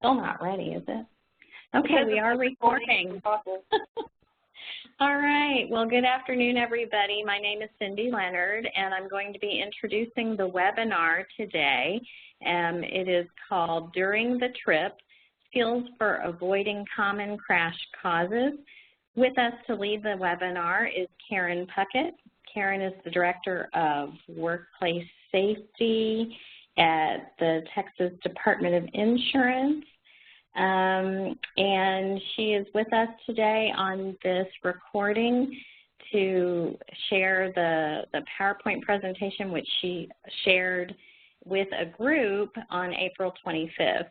Still not ready, is it? Okay, we are recording. All right. Well, good afternoon, everybody. My name is Cindy Leonard, and I'm going to be introducing the webinar today. It is called During the Trip, Skills for Avoiding Common Crash Causes. With us to lead the webinar is Karen Puckett. Karen is the Director of Workplace Safety at the Texas Department of Insurance. And she is with us today on this recording to share the PowerPoint presentation, which she shared with a group on April 25th.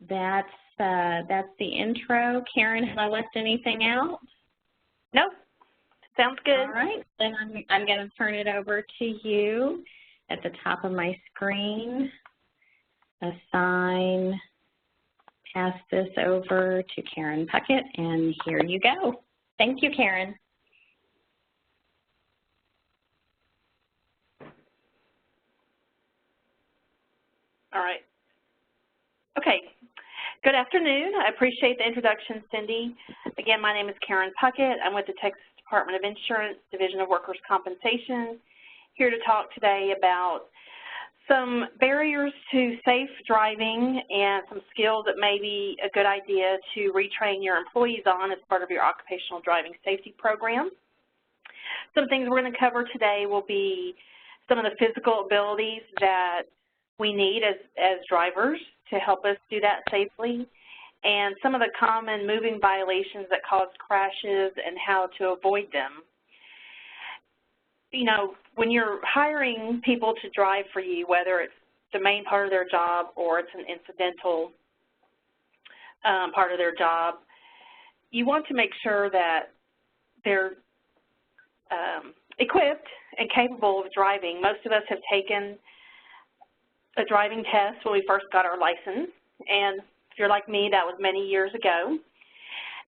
That's the intro. Karen, have I left anything out? Nope. Sounds good. All right. Then I'm going to turn it over to you at the top of my screen. Pass this over to Karen Puckett, and here you go. Thank you, Karen. All right. Okay. Good afternoon. I appreciate the introduction, Cindy. Again, my name is Karen Puckett. I'm with the Texas Department of Insurance, Division of Workers' Compensation, here to talk today about some barriers to safe driving and some skills that may be a good idea to retrain your employees on as part of your occupational driving safety program. Some things we're going to cover today will be some of the physical abilities that we need as drivers to help us do that safely, and some of the common moving violations that cause crashes and how to avoid them. You know, when you're hiring people to drive for you, whether it's the main part of their job or it's an incidental part of their job, you want to make sure that they're equipped and capable of driving. Most of us have taken a driving test when we first got our license, and if you're like me, that was many years ago.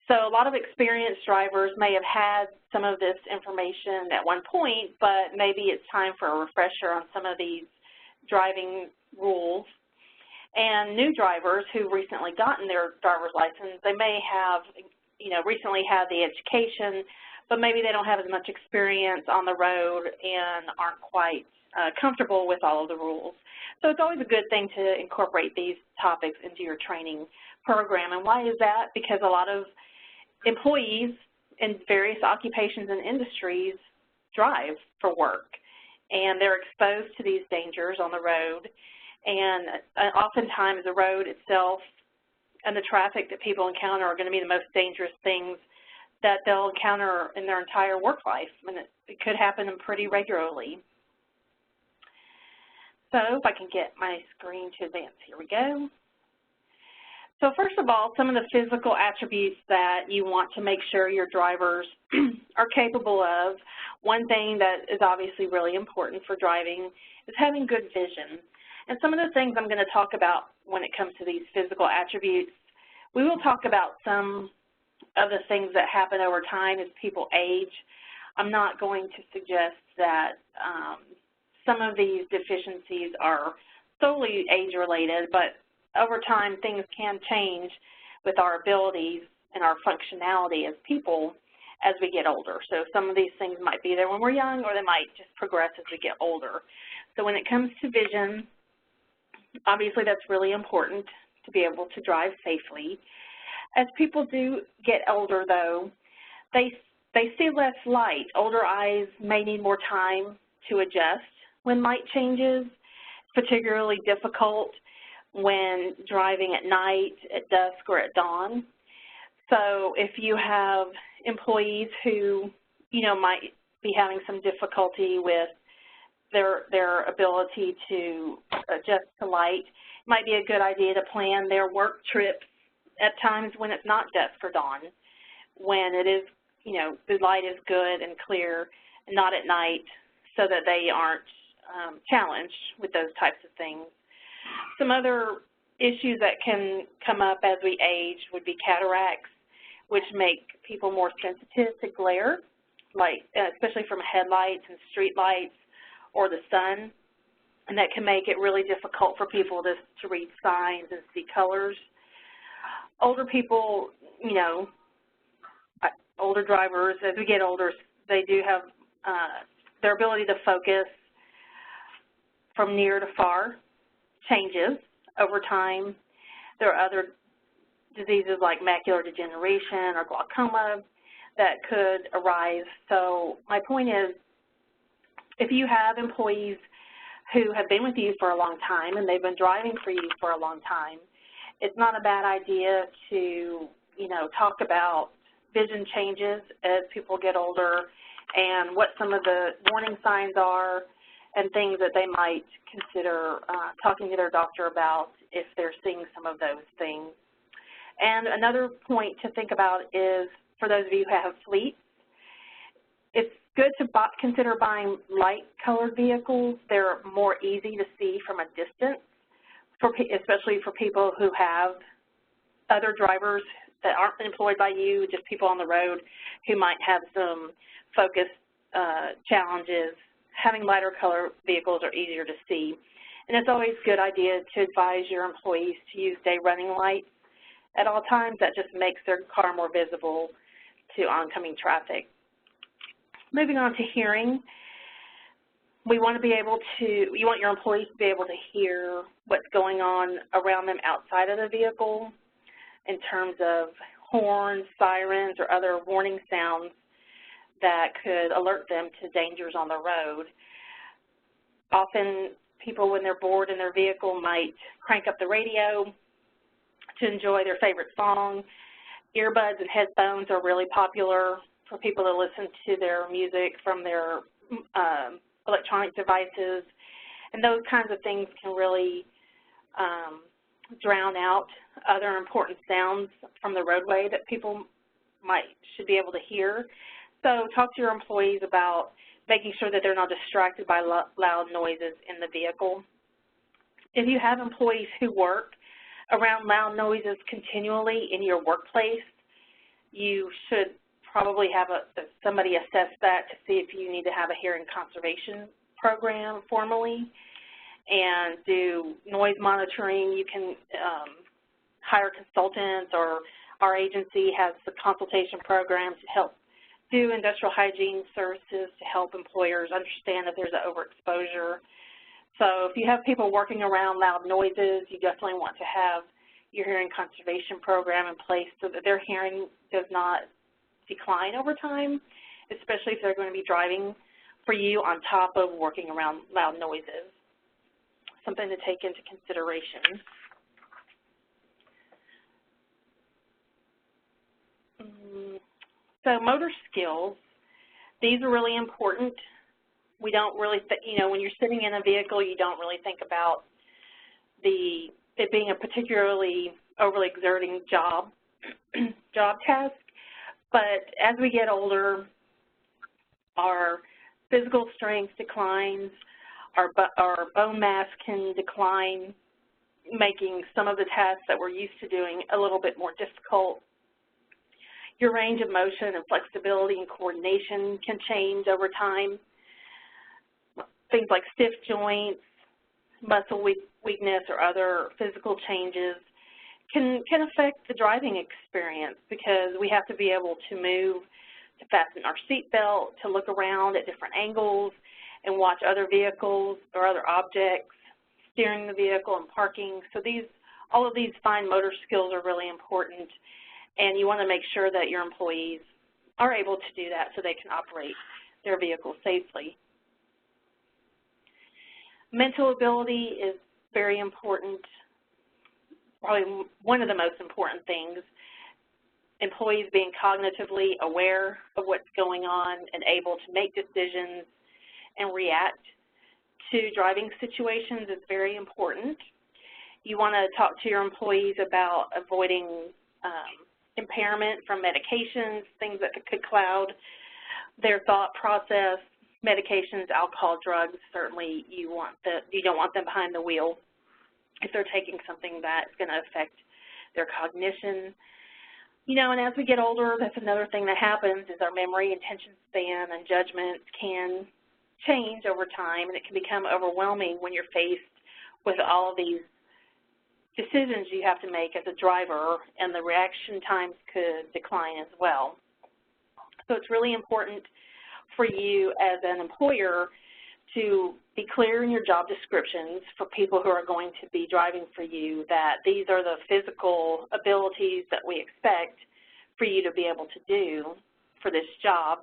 So a lot of experienced drivers may have had some of this information at one point, but maybe it's time for a refresher on some of these driving rules. And new drivers who've recently gotten their driver's license, they may have, recently had the education, but maybe they don't have as much experience on the road and aren't quite comfortable with all of the rules. So it's always a good thing to incorporate these topics into your training program. And why is that? Because a lot of employees in various occupations and industries drive for work, and they're exposed to these dangers on the road. And oftentimes the road itself and the traffic that people encounter are going to be the most dangerous things that they'll encounter in their entire work life, and it could happen pretty regularly. So if I can get my screen to advance, here we go. So first of all, some of the physical attributes that you want to make sure your drivers are capable of. One thing that is obviously really important for driving is having good vision. And some of the things I'm going to talk about when it comes to these physical attributes, we will talk about some of the things that happen over time as people age. I'm not going to suggest that some of these deficiencies are solely age-related, but over time, things can change with our abilities and our functionality as people as we get older. So some of these things might be there when we're young, or they might just progress as we get older. So when it comes to vision, obviously that's really important to be able to drive safely. As people do get older, though, they see less light. Older eyes may need more time to adjust when light changes. It's particularly difficult when driving at night, at dusk, or at dawn. So if you have employees who, might be having some difficulty with their ability to adjust to light, it might be a good idea to plan their work trips at times when it's not dusk or dawn, when it is, the light is good and clear, and not at night, so that they aren't challenged with those types of things. Some other issues that can come up as we age would be cataracts, which make people more sensitive to glare, especially from headlights and street lights or the sun. and that can make it really difficult for people to read signs and see colors. Older people, you know, older drivers, as we get older, they do have their ability to focus from near to far changes over time. There are other diseases like macular degeneration or glaucoma that could arise. So my point is, if you have employees who have been with you for a long time and they've been driving for you for a long time, it's not a bad idea to, you know, talk about vision changes as people get older and what some of the warning signs are and things that they might consider talking to their doctor about if they're seeing some of those things. And another point to think about is, for those of you who have fleets, it's good to consider buying light-colored vehicles. They're more easy to see from a distance, especially for people who have other drivers that aren't employed by you, just people on the road who might have some focus challenges. Having lighter color vehicles are easier to see. And it's always a good idea to advise your employees to use day running lights at all times. That just makes their car more visible to oncoming traffic. Moving on to hearing, you want your employees to be able to hear what's going on around them outside of the vehicle in terms of horns, sirens, or other warning sounds that could alert them to dangers on the road. Often people, when they're bored in their vehicle, might crank up the radio to enjoy their favorite song. Earbuds and headphones are really popular for people to listen to their music from their electronic devices, and those kinds of things can really drown out other important sounds from the roadway that people should be able to hear. So talk to your employees about making sure that they're not distracted by loud noises in the vehicle. If you have employees who work around loud noises continually in your workplace, you should probably have somebody assess that to see if you need to have a hearing conservation program formally and do noise monitoring. You can hire consultants, or our agency has the consultation program to help do industrial hygiene services to help employers understand if there's an overexposure. So if you have people working around loud noises, you definitely want to have your hearing conservation program in place so that their hearing does not decline over time, especially if they're going to be driving for you on top of working around loud noises. Something to take into consideration. So motor skills, these are really important. We don't really, when you're sitting in a vehicle, you don't really think about it being a particularly overly exerting job task. But as we get older, our physical strength declines, our bone mass can decline, making some of the tasks that we're used to doing a little bit more difficult. Your range of motion and flexibility and coordination can change over time. Things like stiff joints, muscle weakness, or other physical changes can affect the driving experience, because we have to be able to move, to fasten our seatbelt, to look around at different angles and watch other vehicles or other objects, steering the vehicle and parking. So all of these fine motor skills are really important, and you want to make sure that your employees are able to do that so they can operate their vehicle safely. Mental ability is very important, probably one of the most important things. Employees being cognitively aware of what's going on and able to make decisions and react to driving situations is very important. You want to talk to your employees about avoiding impairment from medications, things that could cloud their thought process. Medications, alcohol, drugs, certainly you don't want them behind the wheel if they're taking something that's going to affect their cognition. And as we get older, that's another thing that happens, is our memory, attention span, and judgment can change over time, and it can become overwhelming when you're faced with all of these decisions you have to make as a driver, and the reaction times could decline as well. So it's really important for you as an employer to be clear in your job descriptions for people who are going to be driving for you that these are the physical abilities that we expect for you to be able to do for this job,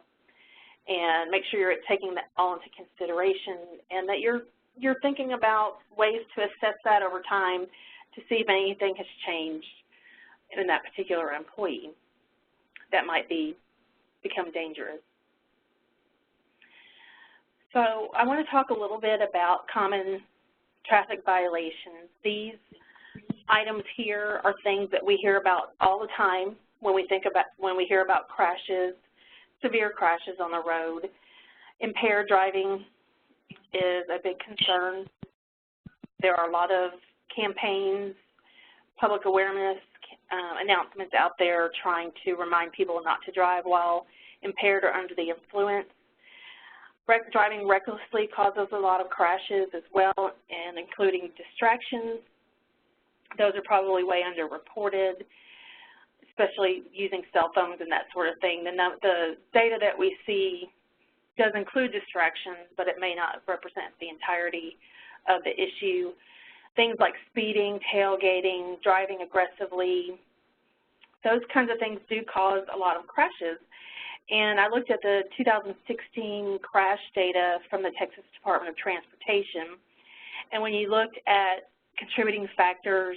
and make sure you're taking that all into consideration, and that you're thinking about ways to assess that over time to see if anything has changed in that particular employee that might become dangerous. So I want to talk a little bit about common traffic violations. These items here are things that we hear about all the time when we hear about crashes, severe crashes on the road. Impaired driving is a big concern. There are a lot of campaigns, public awareness announcements out there trying to remind people not to drive while impaired or under the influence. Driving recklessly causes a lot of crashes as well, and including distractions. Those are probably way underreported, especially using cell phones and that sort of thing. The data that we see does include distractions, but it may not represent the entirety of the issue. Things like speeding, tailgating, driving aggressively, those kinds of things do cause a lot of crashes. And I looked at the 2016 crash data from the Texas Department of Transportation, and when you looked at contributing factors,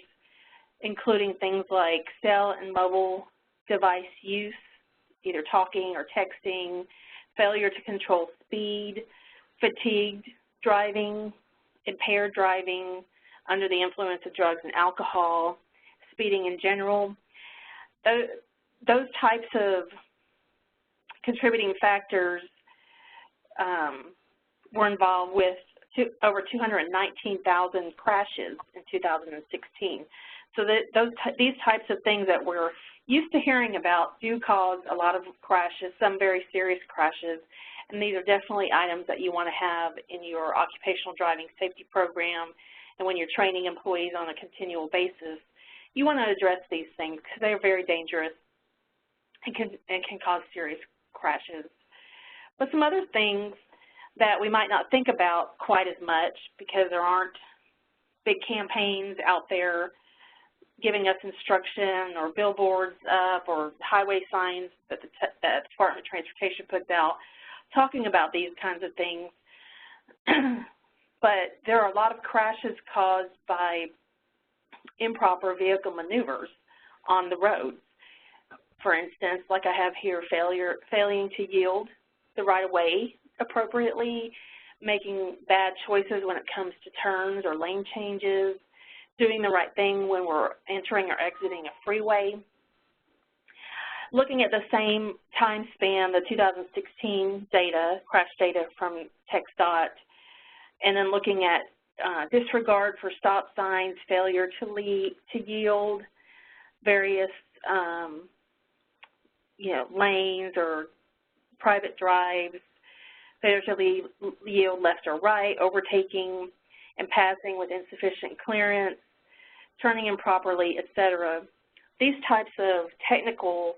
including things like cell and mobile device use, either talking or texting, failure to control speed, fatigued driving, impaired driving, under the influence of drugs and alcohol, speeding in general, those types of contributing factors were involved with over 219,000 crashes in 2016. So these types of things that we're used to hearing about do cause a lot of crashes, some very serious crashes, and these are definitely items that you want to have in your occupational driving safety program, and when you're training employees on a continual basis, you want to address these things because they're very dangerous and can cause serious crashes. But some other things that we might not think about quite as much because there aren't big campaigns out there giving us instruction or billboards up or highway signs that the Department of Transportation puts out talking about these kinds of things. But there are a lot of crashes caused by improper vehicle maneuvers on the roads. For instance, like I have here, failing to yield the right-of-way appropriately, making bad choices when it comes to turns or lane changes, doing the right thing when we're entering or exiting a freeway. Looking at the same time span, the 2016 data, crash data from TxDOT, and then looking at disregard for stop signs, failure to yield, various lanes or private drives, failure to yield left or right, overtaking and passing with insufficient clearance, turning improperly, etc. These types of technical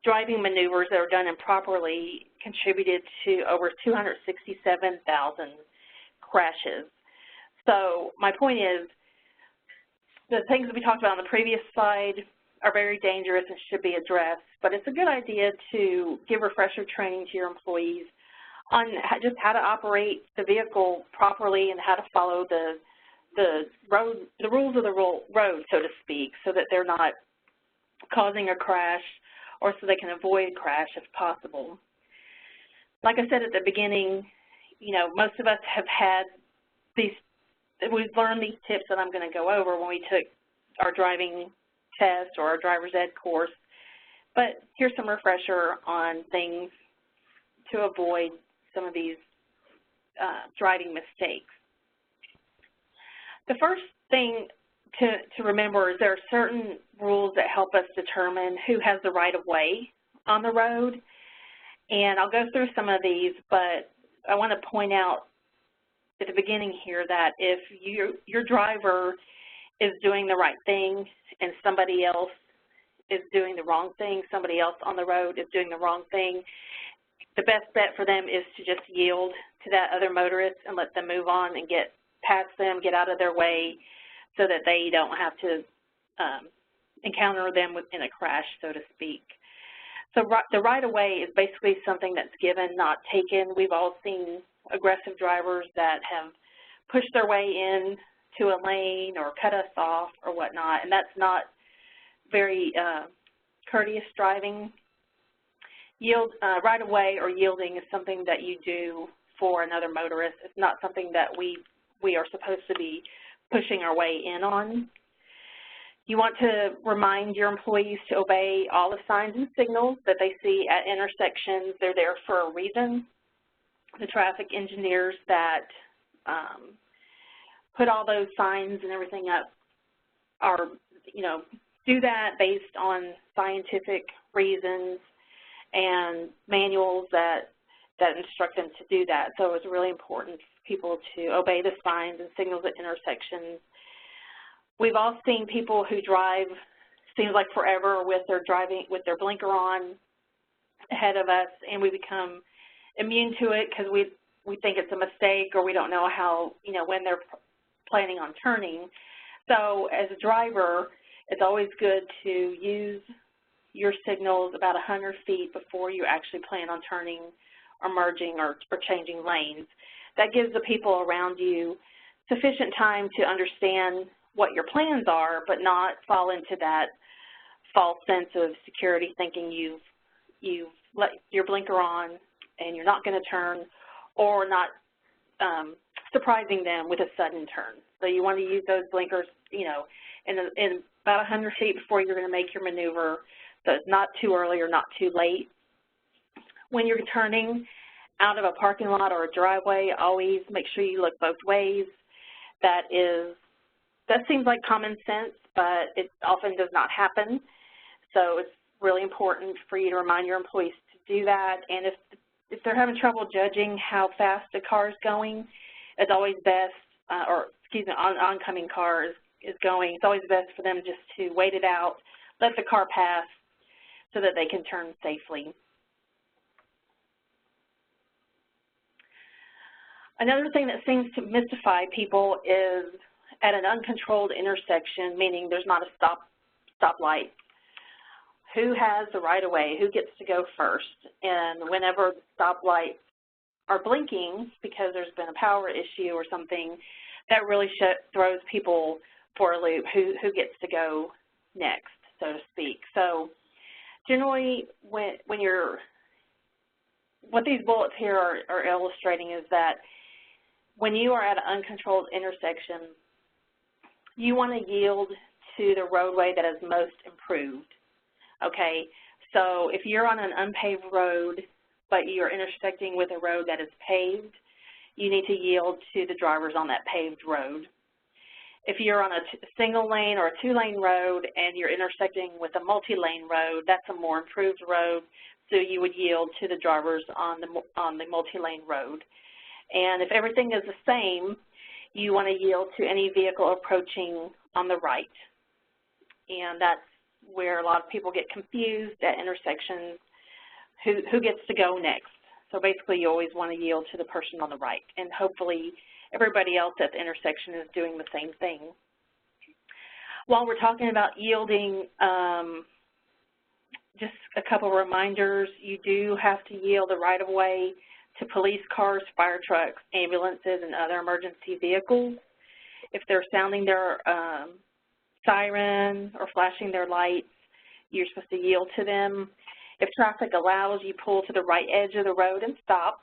driving maneuvers that are done improperly contributed to over 267,000 crashes. So my point is, the things that we talked about on the previous slide are very dangerous and should be addressed, but it's a good idea to give refresher training to your employees on just how to operate the vehicle properly and how to follow the rules of the road, so to speak, so that they're not causing a crash or so they can avoid a crash if possible. Like I said at the beginning, most of us have had we've learned these tips that I'm going to go over when we took our driving test or our driver's ed course, but here's some refresher on things to avoid some of these driving mistakes. The first thing to remember is there are certain rules that help us determine who has the right of way on the road, and I'll go through some of these, but I want to point out at the beginning here that if your driver is doing the right thing and somebody else is doing the wrong thing, somebody else on the road is doing the wrong thing, the best bet for them is to just yield to that other motorist and let them move on and get past them, get out of their way, so that they don't have to encounter them in a crash, so to speak. So the right-of-way is basically something that's given, not taken. We've all seen aggressive drivers that have pushed their way in to a lane or cut us off or whatnot, and that's not very courteous driving. Right-of-way or yielding is something that you do for another motorist. It's not something that we are supposed to be pushing our way in on. You want to remind your employees to obey all the signs and signals that they see at intersections. They're there for a reason. The traffic engineers that put all those signs and everything up are, do that based on scientific reasons and manuals that instruct them to do that. So it's really important for people to obey the signs and signals at intersections. We've all seen people who drive, seems like forever, with their blinker on ahead of us, and we become immune to it because we think it's a mistake, or we don't know how, when they're planning on turning. So as a driver, it's always good to use your signals about 100 feet before you actually plan on turning or merging or changing lanes. That gives the people around you sufficient time to understand what your plans are, but not fall into that false sense of security, thinking you've let your blinker on and you're not going to turn, or not surprising them with a sudden turn. So you want to use those blinkers, in about 100 feet before you're going to make your maneuver, so it's not too early or not too late. When you're turning out of a parking lot or a driveway, always make sure you look both ways. That seems like common sense, but it often does not happen. So it's really important for you to remind your employees to do that. And if they're having trouble judging how fast a car is going, it's always best, oncoming car is going, it's always best for them just to wait it out, let the car pass so that they can turn safely. Another thing that seems to mystify people is at an uncontrolled intersection, meaning there's not a stoplight, who has the right-of-way, who gets to go first? And whenever the stoplights are blinking because there's been a power issue or something, that really throws people for a loop, who gets to go next, so to speak. So generally, what these bullets here are illustrating is that when you are at an uncontrolled intersection, you want to yield to the roadway that is most improved, okay? So if you're on an unpaved road, but you're intersecting with a road that is paved, you need to yield to the drivers on that paved road. If you're on a single lane or a two-lane road and you're intersecting with a multi-lane road, that's a more improved road, so you would yield to the drivers on the multi-lane road. And if everything is the same, you want to yield to any vehicle approaching on the right. And that's where a lot of people get confused at intersections, who gets to go next. So basically, you always want to yield to the person on the right, and hopefully everybody else at the intersection is doing the same thing. While we're talking about yielding, just a couple of reminders. You do have to yield the right-of-way to police cars, fire trucks, ambulances, and other emergency vehicles. If they're sounding their siren or flashing their lights, you're supposed to yield to them. If traffic allows, you pull to the right edge of the road and stop.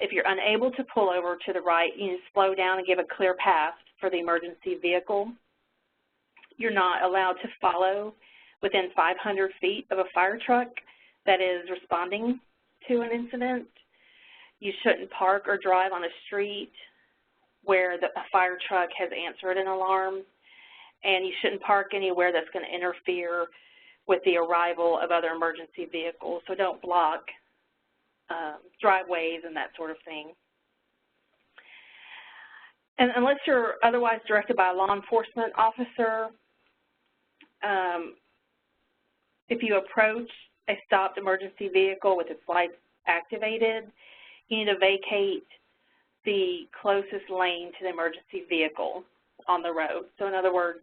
If you're unable to pull over to the right, you need to slow down and give a clear path for the emergency vehicle. You're not allowed to follow within 500 feet of a fire truck that is responding to an incident. You shouldn't park or drive on a street where a fire truck has answered an alarm, and you shouldn't park anywhere that's going to interfere with the arrival of other emergency vehicles. So don't block driveways and that sort of thing. And unless you're otherwise directed by a law enforcement officer, if you approach a stopped emergency vehicle with its lights activated, you need to vacate the closest lane to the emergency vehicle on the road. So in other words,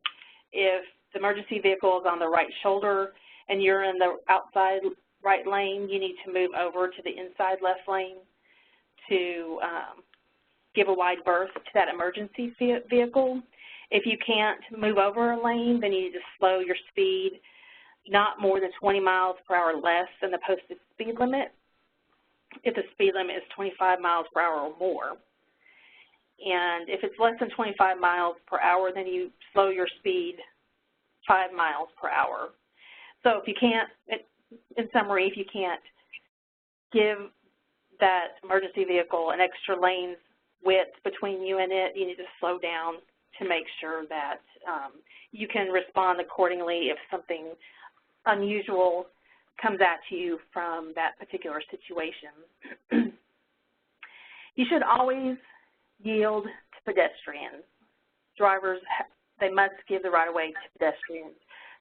if the emergency vehicle is on the right shoulder and you're in the outside right lane, you need to move over to the inside left lane to give a wide berth to that emergency vehicle. If you can't move over a lane, then you need to slow your speed not more than 20 miles per hour less than the posted speed limit if the speed limit is 25 miles per hour or more. And if it's less than 25 miles per hour, then you slow your speed 5 miles per hour. So if you can't, in summary, if you can't give that emergency vehicle an extra lane's width between you and it, you need to slow down to make sure that you can respond accordingly if something unusual comes at you from that particular situation. You should always yield to pedestrians. Drivers, they must give the right-of-way to pedestrians.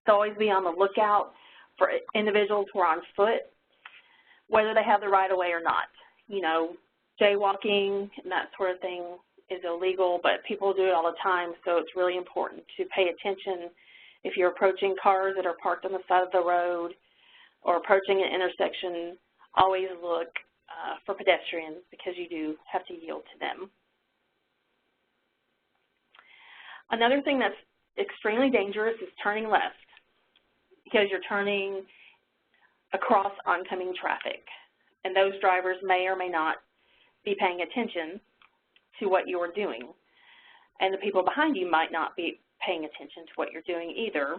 So always be on the lookout for individuals who are on foot, whether they have the right-of-way or not. You know, jaywalking and that sort of thing is illegal, but people do it all the time, so it's really important to pay attention if you're approaching cars that are parked on the side of the road or approaching an intersection. Always look for pedestrians because you do have to yield to them. Another thing that's extremely dangerous is turning left because you're turning across oncoming traffic, and those drivers may or may not be paying attention to what you're doing, and the people behind you might not be paying attention to what you're doing either,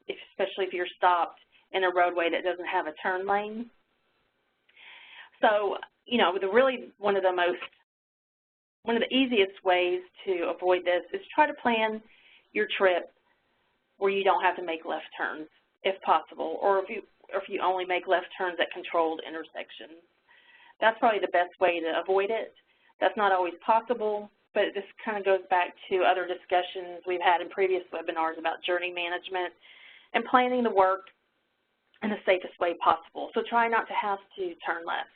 especially if you're stopped in a roadway that doesn't have a turn lane. So, you know, one of the easiest ways to avoid this is try to plan your trip where you don't have to make left turns if possible, or if you only make left turns at controlled intersections. That's probably the best way to avoid it. That's not always possible, but this kind of goes back to other discussions we've had in previous webinars about journey management and planning the work in the safest way possible. So try not to have to turn left.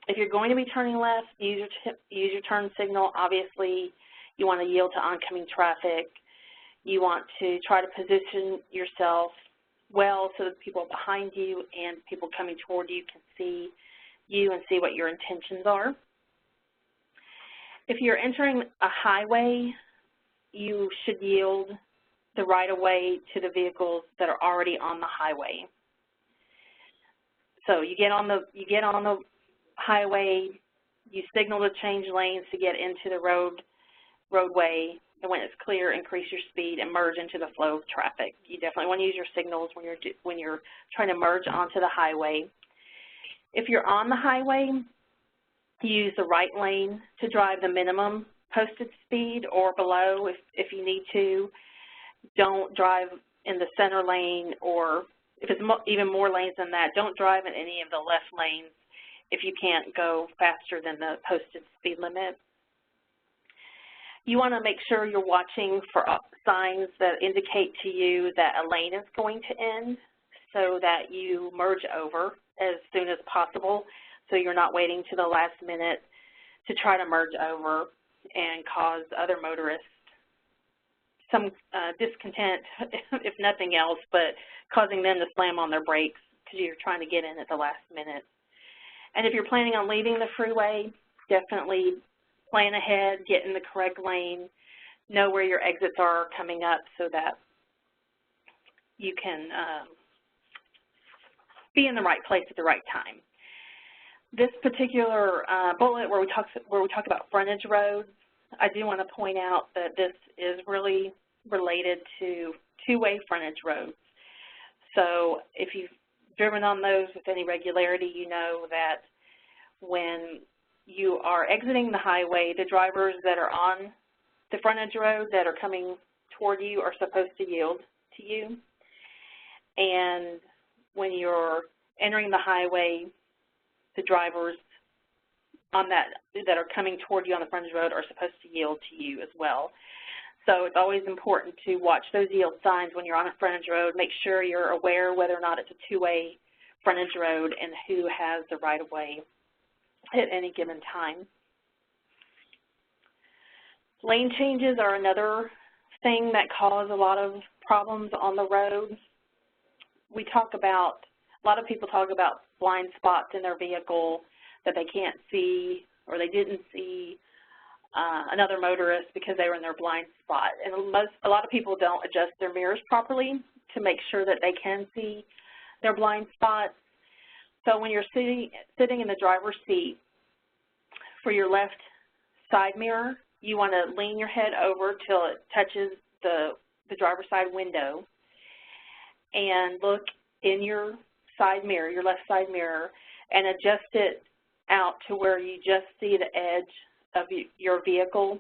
If you're going to be turning left, use your turn signal. Obviously, you want to yield to oncoming traffic. You want to try to position yourself well so that people behind you and people coming toward you can see you and see what your intentions are. If you're entering a highway, you should yield the right-of-way to the vehicles that are already on the highway. So you get on the highway, you signal to change lanes to get into the roadway, and when it's clear, increase your speed and merge into the flow of traffic. You definitely want to use your signals when you're trying to merge onto the highway. If you're on the highway, use the right lane to drive the minimum posted speed or below if you need to. Don't drive in the center lane, or if it's even more lanes than that, don't drive in any of the left lanes if you can't go faster than the posted speed limit. You want to make sure you're watching for signs that indicate to you that a lane is going to end so that you merge over as soon as possible, so you're not waiting to the last minute to try to merge over and cause other motorists some discontent, if nothing else, but causing them to slam on their brakes because you're trying to get in at the last minute. And if you're planning on leaving the freeway, definitely plan ahead, get in the correct lane, know where your exits are coming up so that you can be in the right place at the right time. This particular bullet where we talk about frontage roads, I do want to point out that this is really related to two-way frontage roads. So if you've driven on those with any regularity, you know that when you are exiting the highway, the drivers that are on the frontage road that are coming toward you are supposed to yield to you. And when you're entering the highway, the drivers on that are coming toward you on the frontage road are supposed to yield to you as well. So it's always important to watch those yield signs when you're on a frontage road. Make sure you're aware whether or not it's a two-way frontage road and who has the right-of-way at any given time. Lane changes are another thing that cause a lot of problems on the road. A lot of people talk about blind spots in their vehicle that they can't see or they didn't see another motorist because they were in their blind spot. And a lot of people don't adjust their mirrors properly to make sure that they can see their blind spots. So when you're sitting in the driver's seat, for your left side mirror, you want to lean your head over till it touches the driver's side window and look in your side mirror, your left side mirror, and adjust it out to where you just see the edge of your vehicle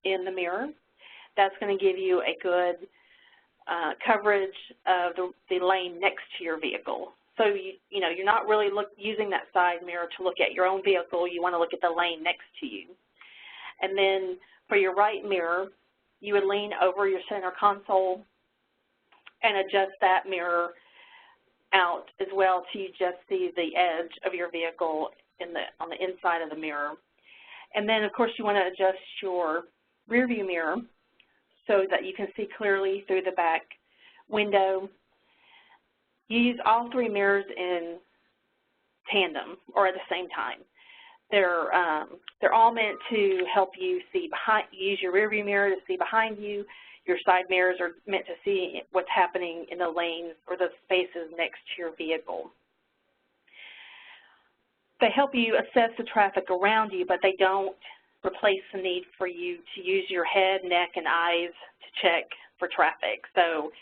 in the mirror. That's going to give you a good coverage of the lane next to your vehicle. So, you're not really using that side mirror to look at your own vehicle. You want to look at the lane next to you. And then for your right mirror, you would lean over your center console and adjust that mirror out as well till you just see the edge of your vehicle on the inside of the mirror. And then, of course, you want to adjust your rear view mirror so that you can see clearly through the back window. You use all three mirrors in tandem or at the same time. They're all meant to help you see behind. Use your rear view mirror to see behind you. Your side mirrors are meant to see what's happening in the lanes or the spaces next to your vehicle. They help you assess the traffic around you, but they don't replace the need for you to use your head, neck, and eyes to check for traffic. So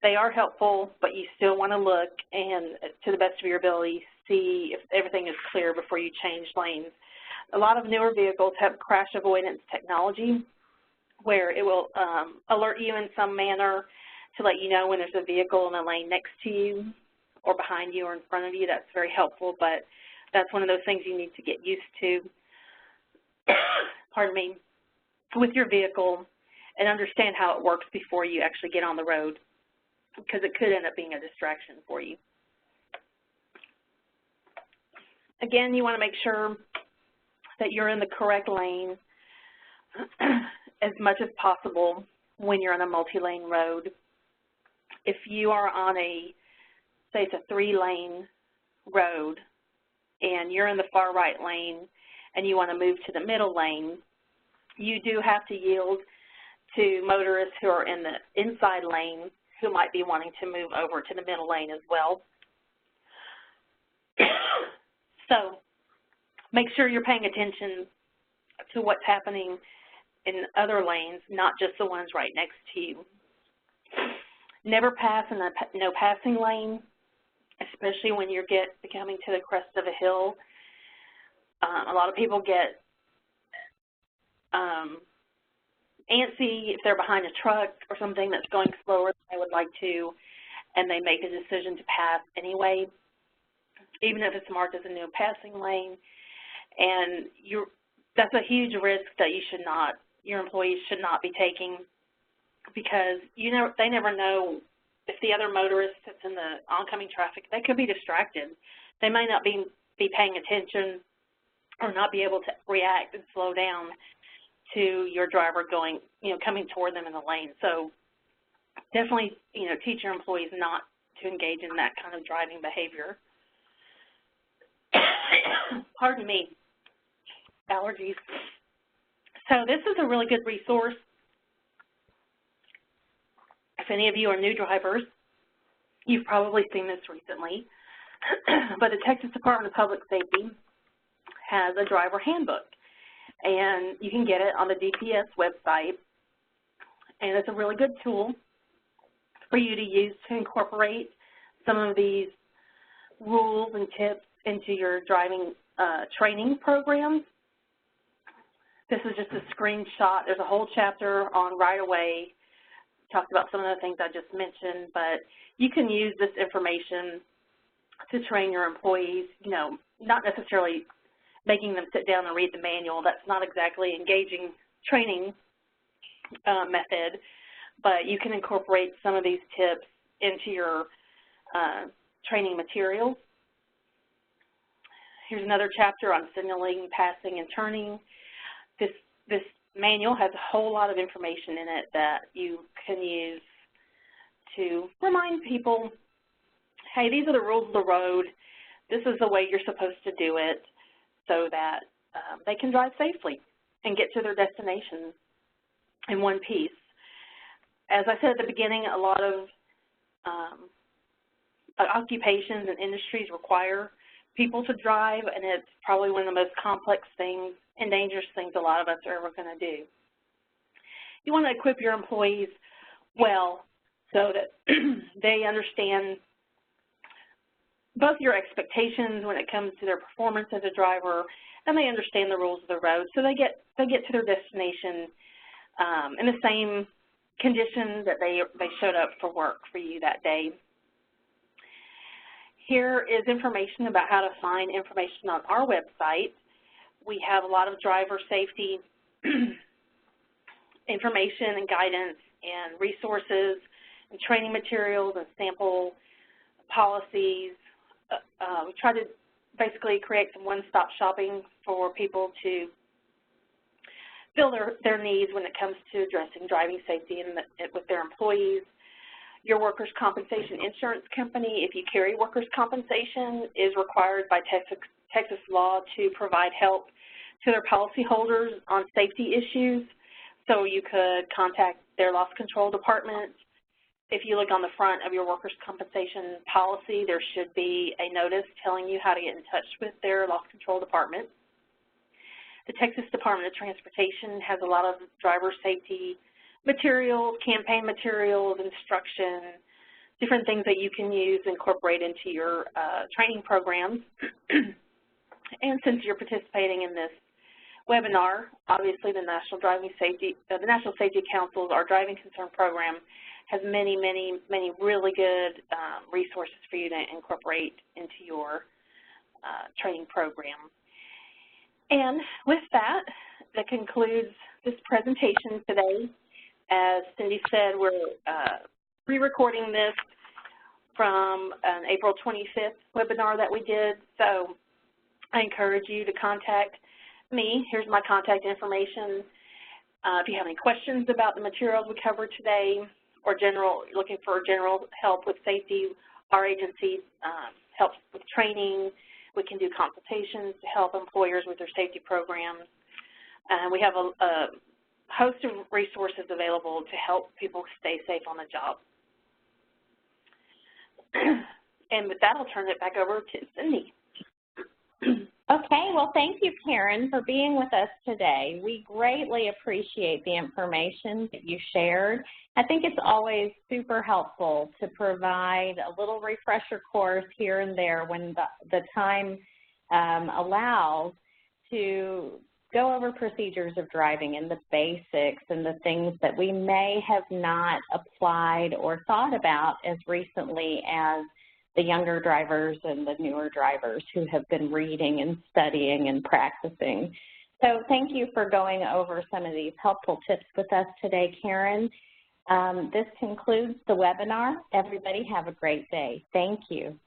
they are helpful, but you still want to look and, to the best of your ability, see if everything is clear before you change lanes. A lot of newer vehicles have crash avoidance technology where it will alert you in some manner to let you know when there's a vehicle in the lane next to you or behind you or in front of you. That's very helpful, but that's one of those things you need to get used to, pardon me, with your vehicle and understand how it works before you actually get on the road, because it could end up being a distraction for you. Again, you want to make sure that you're in the correct lane as much as possible when you're on a multi-lane road. If you are on say it's a 3-lane road and you're in the far right lane and you want to move to the middle lane, you do have to yield to motorists who are in the inside lane who might be wanting to move over to the middle lane as well. So make sure you're paying attention to what's happening in other lanes, not just the ones right next to you. Never pass in a no passing lane, especially when you're coming to the crest of a hill. A lot of people get antsy if they're behind a truck or something that's going slower than they would like to, and they make a decision to pass anyway, even if it's marked as a no passing lane. And that's a huge risk that your employees should not be taking, because they never know if the other motorist that's in the oncoming traffic, they could be distracted. They might not be paying attention or not be able to react and slow down to your driver coming toward them in the lane. So definitely, teach your employees not to engage in that kind of driving behavior. Pardon me, allergies. So this is a really good resource. If any of you are new drivers, you've probably seen this recently, but the Texas Department of Public Safety has a driver handbook, and you can get it on the DPS website, and it's a really good tool for you to use to incorporate some of these rules and tips into your driving training programs. This is just a screenshot. There's a whole chapter on right-of-way. Talked about some of the things I just mentioned, but you can use this information to train your employees, you know, not necessarily making them sit down and read the manual. That's not exactly engaging training method, but you can incorporate some of these tips into your training materials. Here's another chapter on signaling, passing, and turning. This manual has a whole lot of information in it that you can use to remind people, hey, these are the rules of the road. This is the way you're supposed to do it, so that they can drive safely and get to their destination in one piece. As I said at the beginning, a lot of occupations and industries require people to drive, and it's probably one of the most complex things and dangerous things a lot of us are ever going to do. You want to equip your employees well so that they understand both your expectations when it comes to their performance as a driver, and they understand the rules of the road, so they get to their destination in the same conditions that they showed up for work for you that day. Here is information about how to find information on our website. We have a lot of driver safety information and guidance and resources and training materials and sample policies. We try to basically create some one-stop shopping for people to fill their needs when it comes to addressing driving safety with their employees. Your workers' compensation insurance company, if you carry workers' compensation, is required by Texas law to provide help to their policyholders on safety issues. So you could contact their loss control department. If you look on the front of your workers' compensation policy, there should be a notice telling you how to get in touch with their loss control department. The Texas Department of Transportation has a lot of driver safety materials, campaign materials, instruction, different things that you can use and incorporate into your training programs. And since you're participating in this webinar, obviously the National Safety Council's Our Driving Concern program has many really good resources for you to incorporate into your training program. And with that, that concludes this presentation today. As Cindy said, we're re-recording this from an April 25th webinar that we did, so I encourage you to contact me. Here's my contact information. If you have any questions about the materials we covered today or looking for general help with safety, our agency helps with training. We can do consultations to help employers with their safety programs. And we have a host of resources available to help people stay safe on the job. And with that, I'll turn it back over to Cindy. Okay, well, thank you, Karen, for being with us today. We greatly appreciate the information that you shared. I think it's always super helpful to provide a little refresher course here and there when the time allows to go over procedures of driving and the basics and the things that we may have not applied or thought about as recently as the younger drivers and the newer drivers who have been reading and studying and practicing. So thank you for going over some of these helpful tips with us today, Karen. This concludes the webinar. Everybody have a great day. Thank you.